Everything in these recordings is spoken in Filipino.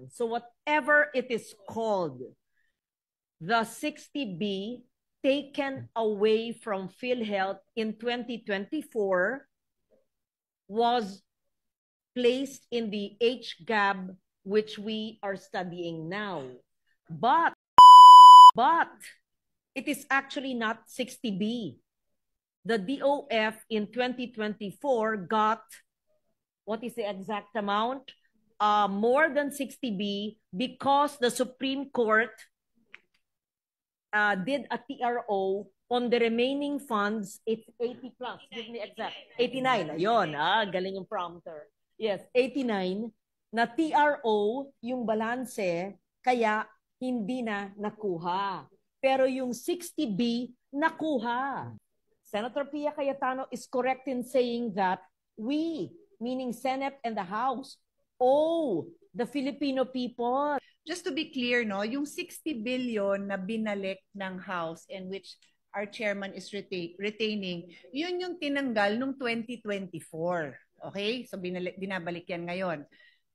So whatever it is called, the 60B taken away from PhilHealth in 2024 was placed in the HGAB, which we are studying now. But it is actually not 60B. The DOF in 2024 got, what is the exact amount? More than 60B because the Supreme Court did a TRO on the remaining funds. It's 80 plus. Give me exact. 89. Ayun, galing yung prompter. Yes, 89 na TRO yung balanse, kaya hindi na nakuha. Pero yung 60B, nakuha. Senator Pia Cayetano is correct in saying that we, meaning Senate and the House, owe the Filipino people. Just to be clear, no, yung 60 billion na binalik ng House and which our chairman is retaining, yun yung tinanggal nung 2024. Okay? So binabalik yan ngayon.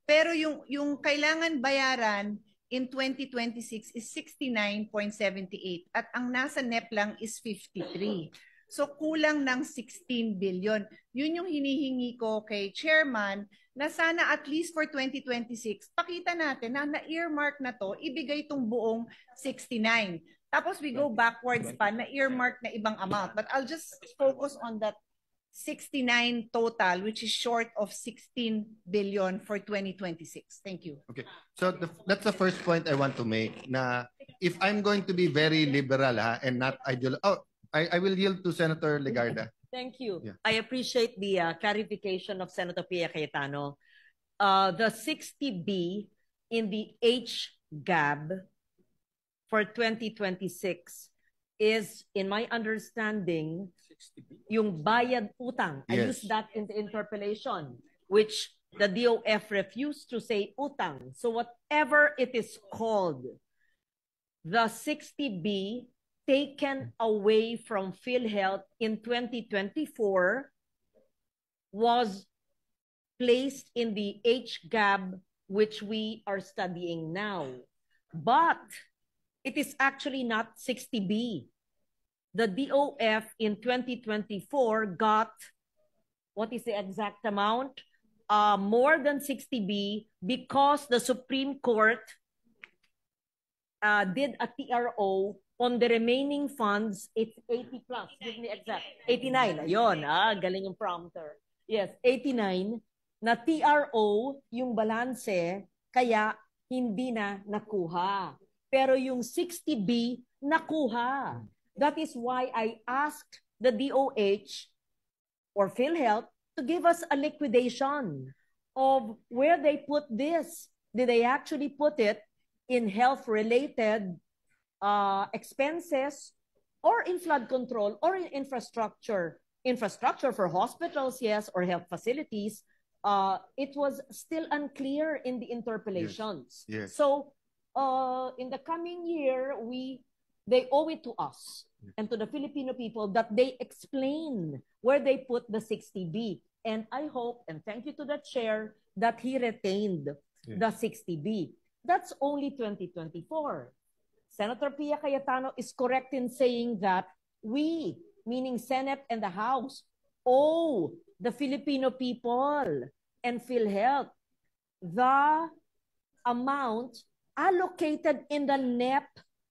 Pero yung kailangan bayaran in 2026 is 69.78 at ang nasa NEP lang is 53. So kulang ng 16 billion. Yun yung hinihingi ko kay chairman na sana at least for 2026, pakita natin na na-earmark na to, ibigay itong buong 69. Tapos we go backwards pa, na-earmark na ibang amount. But I'll just focus on that 69 total, which is short of 16 billion for 2026. Thank you. Okay. So that's the first point I want to make. Na if I'm going to be very liberal and not ideal, I will yield to Senator Legarda. Thank you. Yeah. I appreciate the clarification of Senator Pia Cayetano. The 60B in the HGAB for 2026 is, in my understanding, yung bayad utang. Yes. I used that in the interpellation, which the DOF refused to say utang. So whatever it is called, the 60B taken away from PhilHealth in 2024 was placed in the HGAB, which we are studying now. But it is actually not 60B. The DOF in 2024 got, what is the exact amount? More than 60B because the Supreme Court did a TRO on the remaining funds. It's 80 plus. Give me exact. 89. Ayun, galing yung prompter. Yes, 89 na TRO yung balanse, kaya hindi na nakuha. Pero yung 60B, nakuha. That is why I asked the DOH or PhilHealth to give us a liquidation of where they put this. Did they actually put it in health-related expenses or in flood control or in infrastructure? Infrastructure for hospitals, yes, or health facilities. It was still unclear in the interpellations. Yes. Yes. So in the coming year, they owe it to us and to the Filipino people that they explain where they put the 60B. And I hope, and thank you to the chair, that he retained the 60B. That's only 2024. Senator Pia Cayetano is correct in saying that we, meaning Senate and the House, owe the Filipino people and PhilHealth the amount allocated in the NEP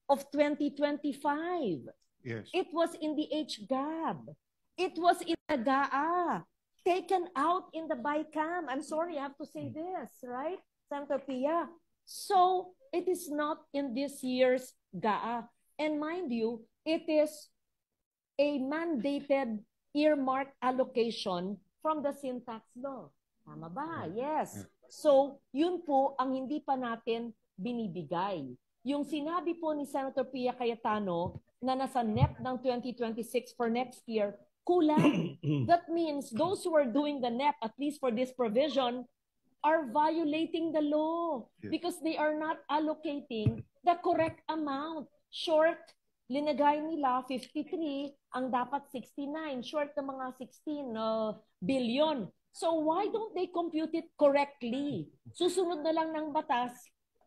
of 2025. Yes. It was in the HGAB. It was in the GAA. Taken out in the BICAM. I'm sorry, I have to say this, right, Senator Pia? So it is not in this year's GAA. And mind you, it is a mandated earmark allocation from the syntax law. Tama ba? Yes. So yun po ang hindi pa natin binibigay. Yung sinabi po ni Senator Pia Cayetano na nasa NEP ng 2026 for next year, kulang. That means those who are doing the NEP, at least for this provision, are violating the law because they are not allocating the correct amount. Short, linagay nila 53, ang dapat 69. Short ng mga 16 billion. So why don't they compute it correctly? Susunod na lang ng batas,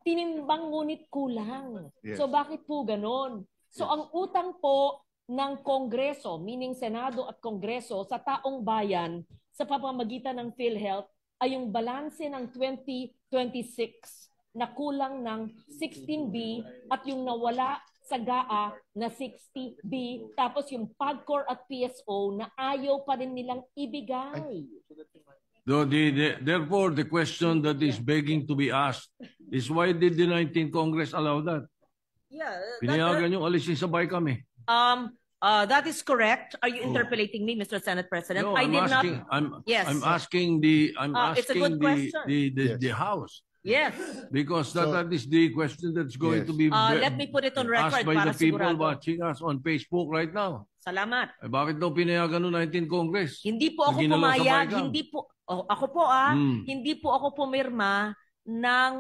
tinimbang ngunit kulang. Yes. So bakit po ganon? So ang utang po ng Kongreso, meaning Senado at Kongreso, sa taong bayan sa pamamagitan ng PhilHealth ay yung balanse ng 2026 na kulang ng 16B at yung nawala sa GAA na 60B, tapos yung PAGCOR at PSO na ayaw pa rin nilang ibigay. Therefore, the question that is begging to be asked is why did the 19th Congress allow that? Yeah, Pinayagan yung alisin sa BICAM eh. that is correct. Are you interpolating me, Mr. Senate President? No, I I'm did asking, not. Yes. I'm asking the It's a good question. the House. Yes. Because that is the question that's going to be Let me put it on record asked by para the people sigurado. watching us on Facebook right now. Salamat. Eh, bakit daw pinayagan ng 19th Congress? Hindi po ako Na ginalaw sa pumayag, BICAM? hindi po ako po hindi po ako pumirma ng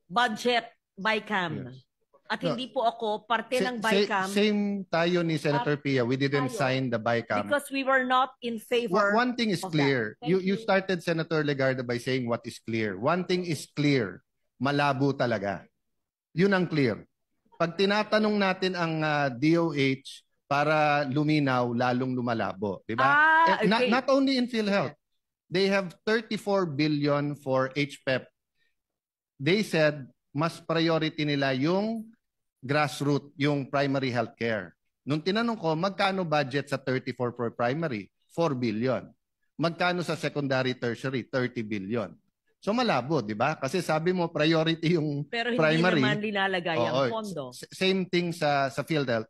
budget BICAM. Yes. At hindi po ako parte ng BICAM Same tayo ni Senator Pia. We didn't tayo. sign the BICAM. because we were not in favor. One thing is of clear. that. Thank You started, Senator Legarda, by saying what is clear. One thing is clear. Malabo talaga. Yun ang clear. Pag tinatanong natin ang DOH para luminaw, lalong lumalabo. Di ba? Okay. Not only in PhilHealth. They have 34 billion for HPEP. They said, mas priority nila yung grassroots, yung primary healthcare. Nung tinanong ko, magkano budget sa 34 for primary? 4 billion. Magkano sa secondary, tertiary? 30 billion. So malabo, di ba? Kasi sabi mo, priority yung Pero hindi primary. naman nilalagay ang Oo, pondo. Same thing sa PhilHealth.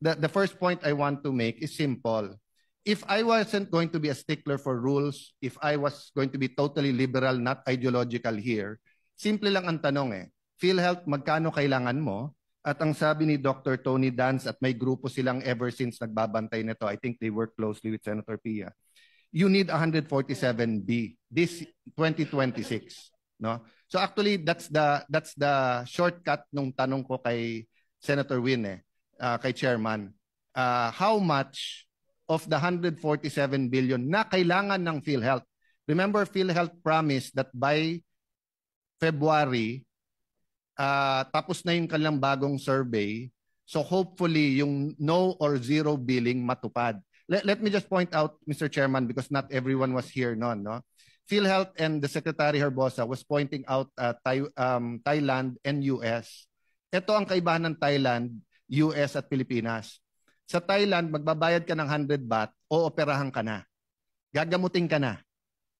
The first point I want to make is simple. If I wasn't going to be a stickler for rules, if I was going to be totally liberal, not ideological here, simple lang ang tanong PhilHealth, magkano kailangan mo? At ang sabi ni Dr. Tony Dance at may grupo silang ever since nagbabantay nito, I think they work closely with Senator Pia. You need 147B this 2026, no? So actually that's the shortcut nung tanong ko kay Senator Win kay Chairman. How much of the 147 billion na kailangan ng PhilHealth? Remember, PhilHealth promised that by February tapos na yung kanilang bagong survey. So hopefully yung no or zero billing matupad. Let me just point out, Mr. Chairman, because not everyone was here noon, no? PhilHealth and the Secretary Herbosa was pointing out Thailand and US. Ito ang kaibahan ng Thailand, US at Pilipinas. Sa Thailand, magbabayad ka ng 100 baht o operahan ka na. Gagamutin ka na.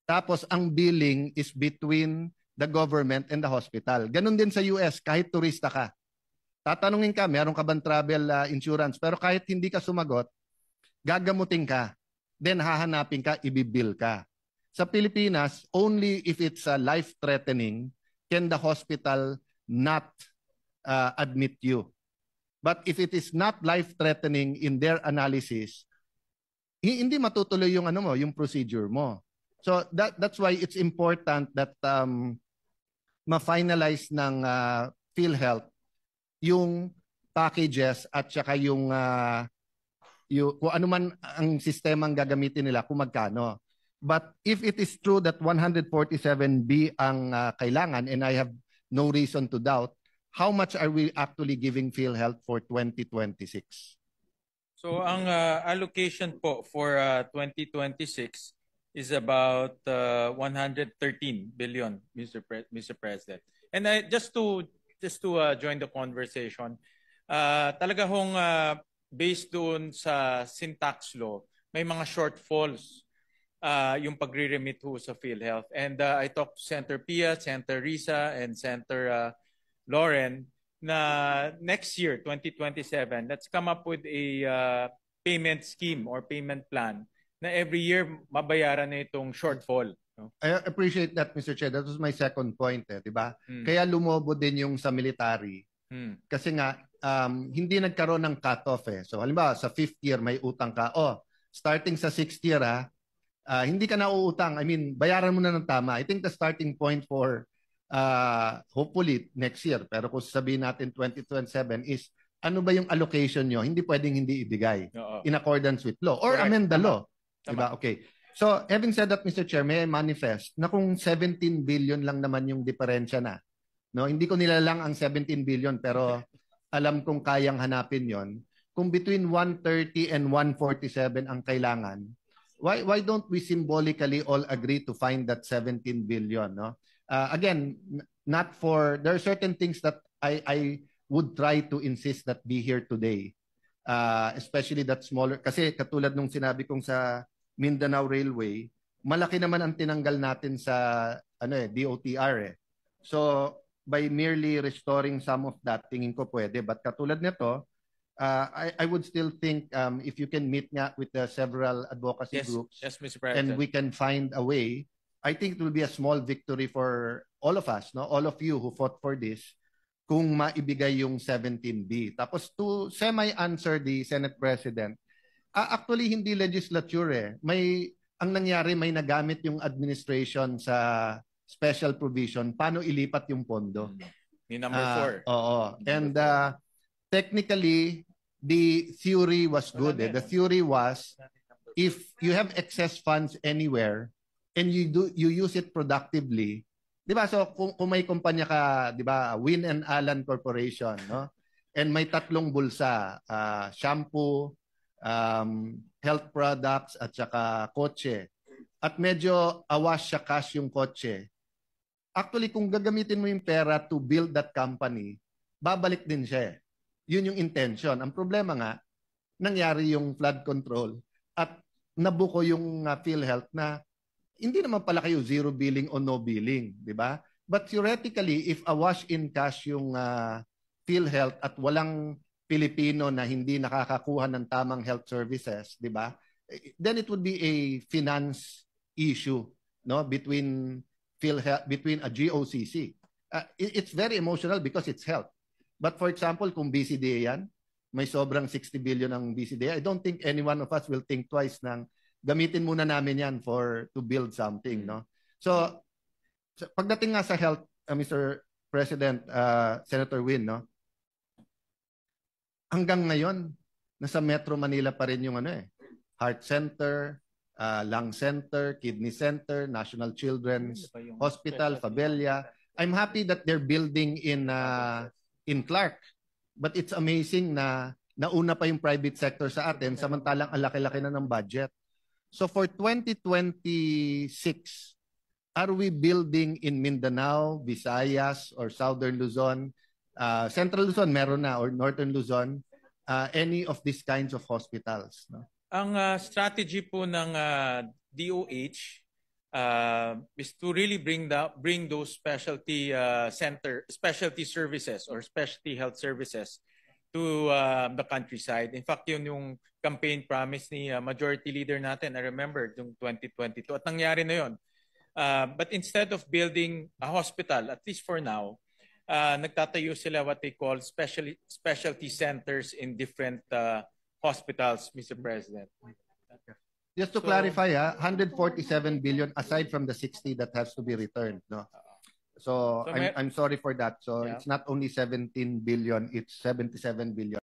Tapos ang billing is between the government and the hospital. Ganon din sa US, kahit turista ka. Tatanungin ka, meron ka bang travel insurance? Pero kahit hindi ka sumagot, gagamutin ka. Then hahanapin ka, ibibill ka. Sa Pilipinas, only if it's life-threatening can the hospital not admit you. But if it is not life-threatening in their analysis, hindi matutuloy yung yung procedure mo. So that's why it's important that ma-finalize ng PhilHealth yung packages at saka yung kung ano man ang sistemang gagamitin nila kung magkano. But if it is true that 147B ang kailangan, and I have no reason to doubt, how much are we actually giving PhilHealth for 2026? So ang allocation po for 2026 is about 113 billion, Mr. President. And just to join the conversation, talaga hong based doon sa syntax law, may mga shortfalls yung pagre-remit ho sa PhilHealth. And I talked to Senator Pia, Senator Risa, and Senator Lauren na next year, 2027, let's come up with a payment scheme or payment plan na every year mabayaran na itong shortfall. No? I appreciate that, Mr. Chair. That was my second point, di ba? Kaya lumobo din yung sa military. Kasi nga, hindi nagkaroon ng cut-off So halimbawa, sa 5th year may utang ka. Starting sa 6th year, hindi ka na uutang. I mean, bayaran mo na ng tama. I think the starting point for hopefully next year, pero kung sabihin natin 2027 is, ano ba yung allocation nyo? Hindi pwedeng hindi ibigay in accordance with law or amend the law. Diba? Okay. So, having said that, Mr. Chair, may I manifest na kung 17 billion lang naman yung diferensya na no? Hindi ko nilalang ang 17 billion pero alam kong kayang hanapin 'yon. Kung between 130 and 147 ang kailangan, why don't we symbolically all agree to find that 17 billion, no? Again, not for, there are certain things that I would try to insist that be here today. Especially that smaller, kasi katulad nung sinabi kong sa Mindanao Railway, malaki naman ang tinanggal natin sa DOTR eh. So by merely restoring some of that, tingin ko pwede. But katulad nito, I would still think if you can meet nga with the several advocacy groups, yes, Mr. President, and we can find a way, I think it will be a small victory for all of us, no? All of you who fought for this, kung maibigay yung 17B. Tapos to semi-answer the Senate President, actually hindi legislature eh. Ang nangyari, may nagamit yung administration sa special provision, paano ilipat yung pondo. Ni number 4. Oo. And technically, the theory was good. The theory was, if you have excess funds anywhere, and you use it productively, 'di ba? So kung may kumpanya ka, 'di ba, Win and Allen Corporation, no? And may 3 bulsa, shampoo, health products at saka kotse. At medyo awas siya cash yung kotse. Actually, kung gagamitin mo yung pera to build that company, babalik din siya. Yun yung intention. Ang problema nga, nangyari yung flood control at nabuko yung PhilHealth na hindi naman pala kayo zero billing o no billing, di ba? But theoretically, if awash in cash yung PhilHealth at walang Pilipino na hindi nakakakuha ng tamang health services, di ba? Then it would be a finance issue, no, between PhilHealth, between a GOCC. It's very emotional because it's health. But for example, kung BCDA yan, may sobrang 60 billion ang BCDA, I don't think any one of us will think twice ng gamitin muna namin yan to build something, no? So pagdating nga sa health, Mr. President, Senator Win, no? Hanggang ngayon, nasa Metro Manila pa rin yung Heart Center, Lung Center, Kidney Center, National Children's Hospital, Fabella. I'm happy that they're building in Clark. But it's amazing na nauna pa yung private sector sa atin samantalang ang laki-laki na ng budget. So for 2026, are we building in Mindanao, Visayas, or Southern Luzon? Central Luzon meron na, or Northern Luzon, any of these kinds of hospitals? No? Ang strategy po ng DOH is to really bring those specialty specialty services or specialty health services to the countryside. In fact, yun yung campaign promise ni Majority Leader natin. I remember yung 2022. At nangyari na yun. But instead of building a hospital, at least for now, nagtatayo sila what they call specialty centers in different hospitals, Mr. President. Just to clarify, 147 billion aside from the 60 that has to be returned, no? So I'm sorry for that. So it's not only 17 billion, it's 77 billion.